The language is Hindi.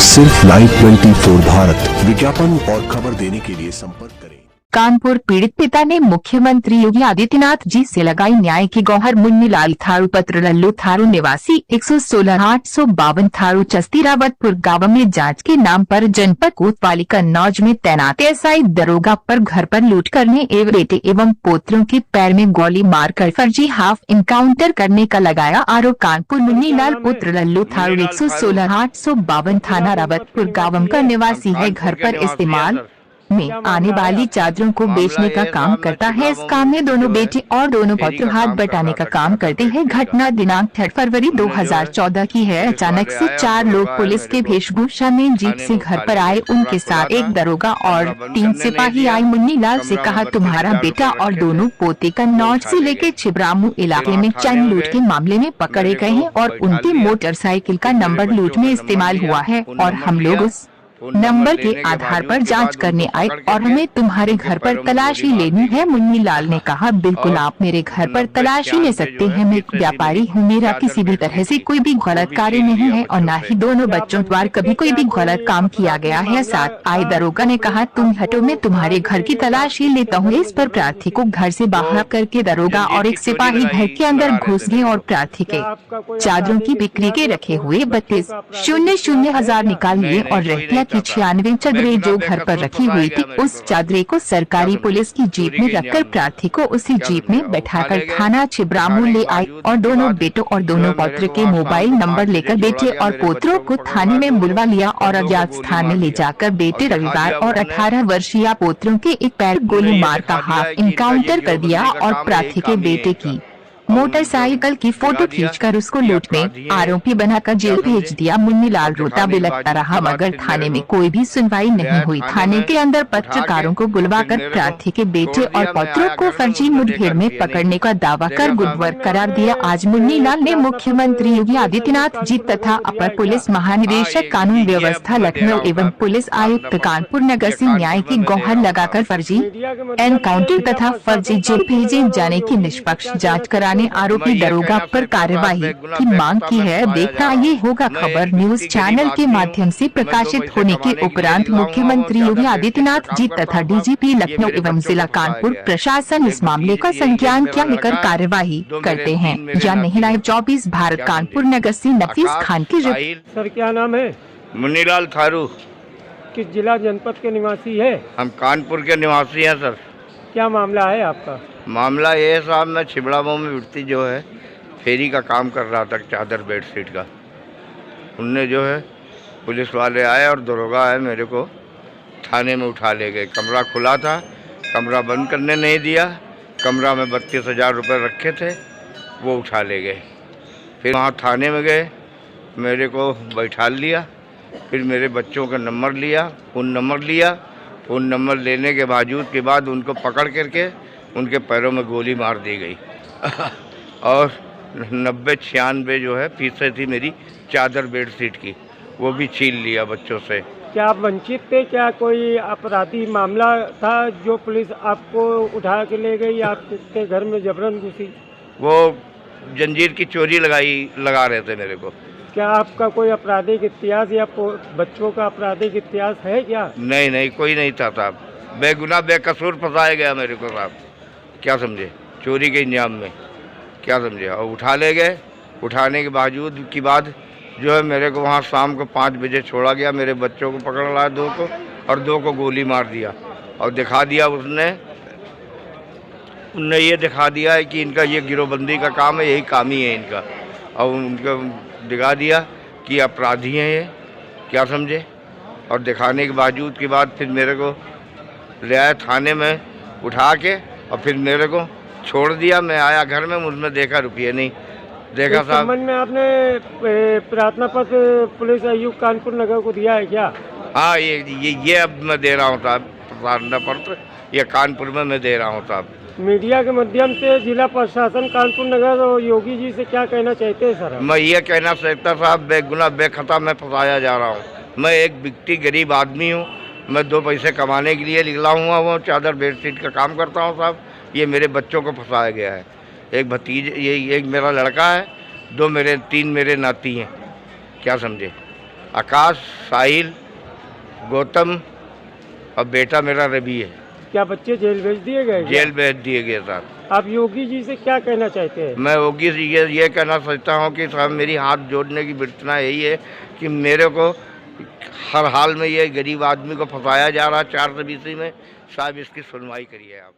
सिर्फ लाइव 24 भारत विज्ञापन और खबर देने के लिए संपर्क करें। कानपुर पीड़ित पिता ने मुख्यमंत्री योगी आदित्यनाथ जी से लगाई न्याय की गुहार। मुन्नीलाल थारू पत्र लल्लू थारू निवासी 116-852 थारू चस्तीरावतपुर गांव में जांच के नाम पर जनपद कोतवाली कन्नौज में तैनात एसआई दरोगा पर घर पर लूट करने एवं बेटे एवं पोत्रों के पैर में गोली मारकर फर्जी हाफ इनकाउंटर करने का लगाया आरोप। कानपुर मुन्नीलाल पुत्र लल्लू थारू 116-852 थाना रावतपुर गांव का निवासी है। घर पर इस्तेमाल में आने वाली चादरों को बेचने का काम करता है। इस काम में दोनों बेटे और दोनों पुत्र हाथ बटाने का काम करते हैं। घटना दिनांक 3 फरवरी 2014 की है। अचानक से 4 लोग पुलिस के वेशभूषा में जीप से घर पर आए। उनके साथ एक दरोगा और 3 सिपाही आए। मुन्नीलाल से कहा, तुम्हारा बेटा और दोनों पोते कन्नौज से लेकर छिबरामू इलाके में चैन लूट के मामले में पकड़े गए हैं और उनकी मोटरसाइकिल का नंबर लूट में इस्तेमाल हुआ है और हम लोग उस नंबर के आधार पर जांच करने आए और हमें तुम्हारे घर पर तलाशी लेनी है। मुन्नीलाल ने कहा, बिल्कुल आप मेरे घर पर तलाशी ले सकते हैं। मैं एक व्यापारी हूँ, मेरा किसी भी तरह से कोई भी गलत कार्य नहीं है और न ही दोनों बच्चों द्वारा कभी कोई भी गलत काम किया गया है। साथ आए दरोगा ने कहा, तुम हटो, मैं तुम्हारे घर की तलाशी लेता हूँ। इस पर प्रार्थी को घर से बाहर करके दरोगा और एक सिपाही घर के अंदर घुस गए और प्रार्थी के चादरों की बिक्री के रखे हुए 32,000 निकाल लिए और रह की 96 चादरें जो घर पर रखी हुई थी उस चादरे को सरकारी पुलिस की जीप में रखकर प्रार्थी को उसी जीप में बैठाकर थाना छिबरामू ले आए और दोनों बेटों और दोनों पुत्र के मोबाइल नंबर लेकर बेटे और पोत्रों को थाने में बुलवा लिया और अज्ञात स्थान में ले जाकर बेटे रविवार और 18 वर्षीय पोत्रों के एक पैर गोली मार का हाफ इनकाउंटर कर दिया और प्रार्थी के बेटे की मोटरसाइकिल की फोटो खींचकर उसको लूट में आरोपी बनाकर जेल भेज दिया। मुन्नीलाल रोता बिलखता रहा मगर थाने में कोई भी सुनवाई नहीं हुई। थाने के अंदर पत्रकारों को बुलवाकर प्रार्थी के बेटे और पुत्रों को फर्जी मुठभेड़ में पकड़ने का दावा कर गुडवर करार दिया। आज मुन्नीलाल ने मुख्यमंत्री योगी आदित्यनाथ जी तथा अपर पुलिस महानिदेशक कानून व्यवस्था लखनऊ एवं पुलिस आयुक्त कानपुर नगर से न्याय की गुहार लगाकर फर्जी एनकाउंटर तथा फर्जी जेल भेजे जाने की निष्पक्ष जाँच कराने आरोपी दरोगा पर कार्यवाही की मांग की है। देखना ये होगा खबर न्यूज चैनल के माध्यम से प्रकाशित होने के उपरांत मुख्यमंत्री योगी आदित्यनाथ जी तथा डीजीपी लखनऊ एवं जिला कानपुर प्रशासन इस मामले का संज्ञान क्या लेकर कार्यवाही करते हैं या नहीं। लाइव 24 भारत कानपुर नगर से नफीस खान की रिपोर्ट। सर क्या नाम है? मुन्नीलाल थारू। किस जिला जनपद के निवासी है? हम कानपुर के निवासी हैं सर। क्या मामला है आपका? मामला ये है साहब, मैं छिबरामऊ में विट्टी जो है फेरी का काम कर रहा था, चादर बेडशीट का। उनने जो है पुलिस वाले आए और दरोगा आए, मेरे को थाने में उठा ले गए। कमरा खुला था, कमरा बंद करने नहीं दिया। कमरा में 32,000 रुपये रखे थे, वो उठा ले गए। फिर वहाँ थाने में गए, मेरे को बैठा लिया। फिर मेरे बच्चों का नंबर लिया, फ़ोन नंबर लिया। फ़ोन नंबर लेने के बावजूद के बाद उनको पकड़ करके उनके पैरों में गोली मार दी गई और 90-96 जो है फीसें थी मेरी चादर बेडशीट की, वो भी छीन लिया बच्चों से। क्या आप वंचित थे? क्या कोई आपराधिक मामला था जो पुलिस आपको उठा के ले गई? आपके घर में जबरन घुसी? वो जंजीर की चोरी लगा रहे थे मेरे को। क्या आपका कोई आपराधिक इतिहास या बच्चों का आपराधिक इतिहास है क्या? नहीं, कोई नहीं था साहब। बेगुनाह बेकसूर फंसाया गया मेरे को साहब, क्या समझे, चोरी के इंजाम में, क्या समझे। और उठा ले गए। उठाने के बावजूद की बाद जो है मेरे को वहाँ शाम को 5 बजे छोड़ा गया। मेरे बच्चों को पकड़ लाया 2 को और 2 को गोली मार दिया और दिखा दिया उनने ये दिखा दिया है कि इनका ये गिरोहबंदी का काम है, यही काम ही है इनका। और उनको दिखा दिया कि अपराधी हैं ये, क्या समझे। और दिखाने के बावजूद के बाद फिर मेरे को ले आया थाने में उठा के और फिर मेरे को छोड़ दिया। मैं आया घर में, मुझमें देखा रुपये नहीं देखा साहब। संबंध में आपने प्रार्थना पत्र पुलिस आयुक्त कानपुर नगर को दिया है क्या? हाँ, ये अब मैं दे रहा हूँ साहब, प्रार्थना पत्र ये कानपुर में मैं दे रहा हूँ साहब। मीडिया के माध्यम से जिला प्रशासन कानपुर नगर और योगी जी से क्या कहना चाहते हैं सर? मैं ये कहना चाहता साहब, बेगुनाह बेखता मैं फंसाया जा रहा हूँ। मैं एक व्यक्ति गरीब आदमी हूँ, मैं 2 पैसे कमाने के लिए निकला हुआ वो चादर बेडशीट का काम करता हूँ साहब। ये मेरे बच्चों को फंसाया गया है। एक भतीजे, ये एक मेरा लड़का है, 3 मेरे नाती हैं, क्या समझे। आकाश, साहिल, गौतम और बेटा मेरा रवि है। क्या बच्चे जेल भेज दिए गए? जेल भेज दिए गए सर। आप योगी जी से क्या कहना चाहते हैं? मैं योगी जी ये कहना चाहता हूँ कि साहब मेरी हाथ जोड़ने की विरतना यही है कि मेरे को हर हाल में ये गरीब आदमी को फंसाया जा रहा है 420 में। साहब इसकी सुनवाई करिए आप।